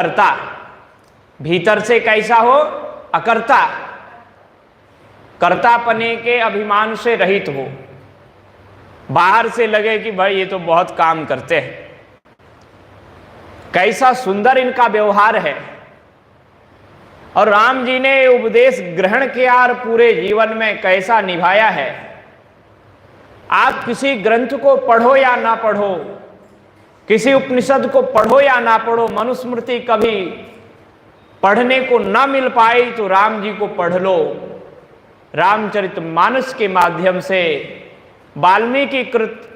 करता, भीतर से कैसा हो? अकर्ता, कर्तापने के अभिमान से रहित हो। बाहर से लगे कि भाई ये तो बहुत काम करते हैं। कैसा सुंदर इनका व्यवहार है। और राम जी ने उपदेश ग्रहण किया और पूरे जीवन में कैसा निभाया है। आप किसी ग्रंथ को पढ़ो या ना पढ़ो, किसी उपनिषद को पढ़ो या ना पढ़ो, मनुस्मृति कभी पढ़ने को ना मिल पाई तो राम जी को पढ़ लो। रामचरितमानस के माध्यम से, वाल्मीकि कृत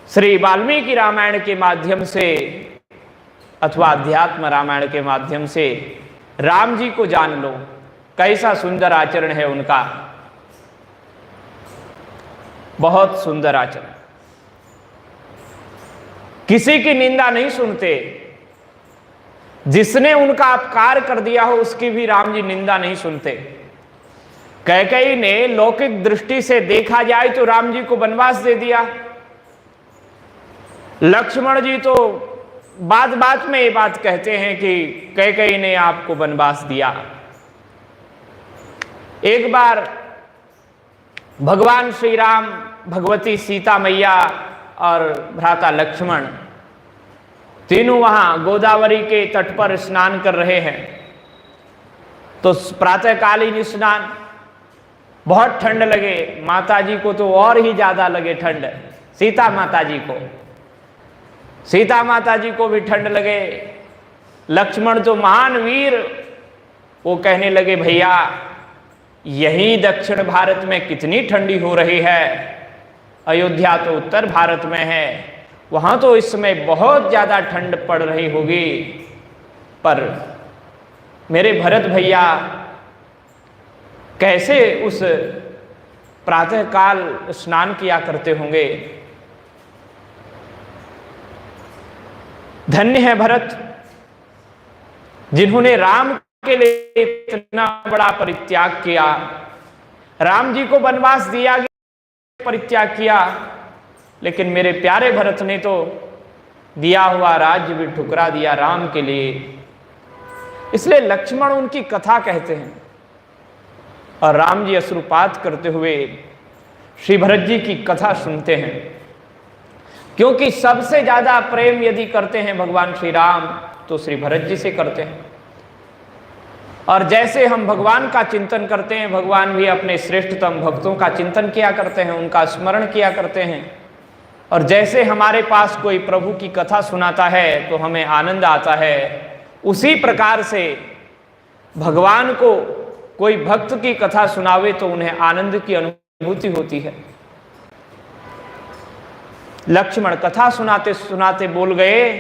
श्री वाल्मीकि रामायण के माध्यम से अथवा अध्यात्म रामायण के माध्यम से राम जी को जान लो। कैसा सुंदर आचरण है उनका, बहुत सुंदर आचरण। किसी की निंदा नहीं सुनते। जिसने उनका अपकार कर दिया हो उसकी भी राम जी निंदा नहीं सुनते। कैकेयी ने लौकिक दृष्टि से देखा जाए तो राम जी को वनवास दे दिया। लक्ष्मण जी तो बात बात में ये बात कहते हैं कि कैकेयी ने आपको वनवास दिया। एक बार भगवान श्री राम, भगवती सीता मैया और भ्राता लक्ष्मण तीनों वहां गोदावरी के तट पर स्नान कर रहे हैं। तो प्रातःकालीन स्नान, बहुत ठंड लगे माता जी को, तो और ही ज्यादा लगे ठंड सीता माता जी को भी ठंड लगे। लक्ष्मण तो महान वीर, वो कहने लगे भैया यही दक्षिण भारत में कितनी ठंडी हो रही है, अयोध्या तो उत्तर भारत में है, वहां तो इस समय बहुत ज्यादा ठंड पड़ रही होगी। पर मेरे भरत भैया कैसे उस प्रातःकाल स्नान किया करते होंगे। धन्य है भरत जिन्होंने राम के लिए इतना बड़ा परित्याग किया। राम जी को वनवास दिया गया, परित्याग किया, लेकिन मेरे प्यारे भरत ने तो दिया हुआ राज्य भी ठुकरा दिया राम के लिए। इसलिए लक्ष्मण उनकी कथा कहते हैं और राम जी अश्रुपात करते हुए श्री भरत जी की कथा सुनते हैं। क्योंकि सबसे ज्यादा प्रेम यदि करते हैं भगवान श्री राम तो श्री भरत जी से करते हैं। और जैसे हम भगवान का चिंतन करते हैं, भगवान भी अपने श्रेष्ठतम भक्तों का चिंतन किया करते हैं, उनका स्मरण किया करते हैं। और जैसे हमारे पास कोई प्रभु की कथा सुनाता है तो हमें आनंद आता है, उसी प्रकार से भगवान को कोई भक्त की कथा सुनावे तो उन्हें आनंद की अनुभूति होती है। लक्ष्मण कथा सुनाते सुनाते बोल गए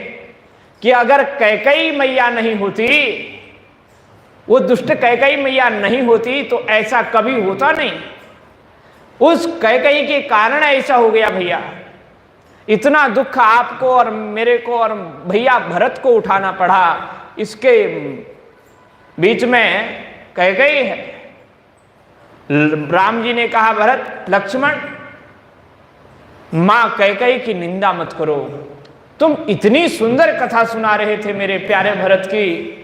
कि अगर कैकेयी मैया नहीं होती, वो दुष्ट कैकेयी मैया नहीं होती तो ऐसा कभी होता नहीं। उस कैकेयी के कारण ऐसा हो गया भैया। इतना दुख आपको और मेरे को और भैया भरत को उठाना पड़ा। इसके बीच में कैकेयी है। राम जी ने कहा भरत, लक्ष्मण, मां कैकेयी की निंदा मत करो। तुम इतनी सुंदर कथा सुना रहे थे मेरे प्यारे भरत की,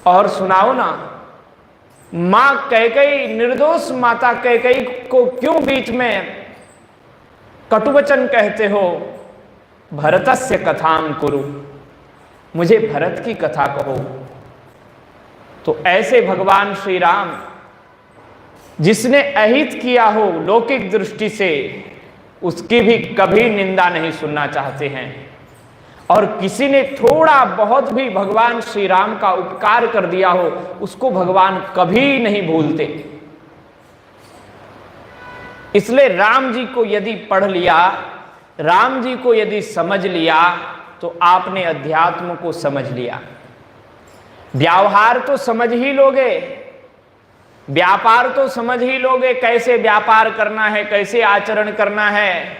और सुनाओ ना। मां कैकेयी, निर्दोष माता कैकेयी को क्यों बीच में कटुवचन कहते हो? भरतस्य कथाम कुरु, मुझे भरत की कथा कहो। तो ऐसे भगवान श्री राम जिसने अहित किया हो लौकिक दृष्टि से, उसकी भी कभी निंदा नहीं सुनना चाहते हैं। और किसी ने थोड़ा बहुत भी भगवान श्री राम का उपकार कर दिया हो, उसको भगवान कभी नहीं भूलते। इसलिए राम जी को यदि पढ़ लिया, राम जी को यदि समझ लिया तो आपने अध्यात्म को समझ लिया। व्यवहार तो समझ ही लोगे, व्यापार तो समझ ही लोगे, कैसे व्यापार करना है, कैसे आचरण करना है,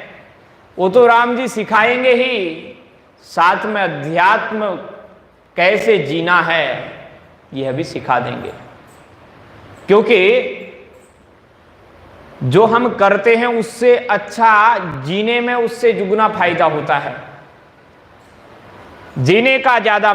वो तो राम जी सिखाएंगे ही। साथ में अध्यात्म कैसे जीना है यह भी सिखा देंगे। क्योंकि जो हम करते हैं उससे अच्छा जीने में उससे दुगना फायदा होता है। जीने का ज्यादा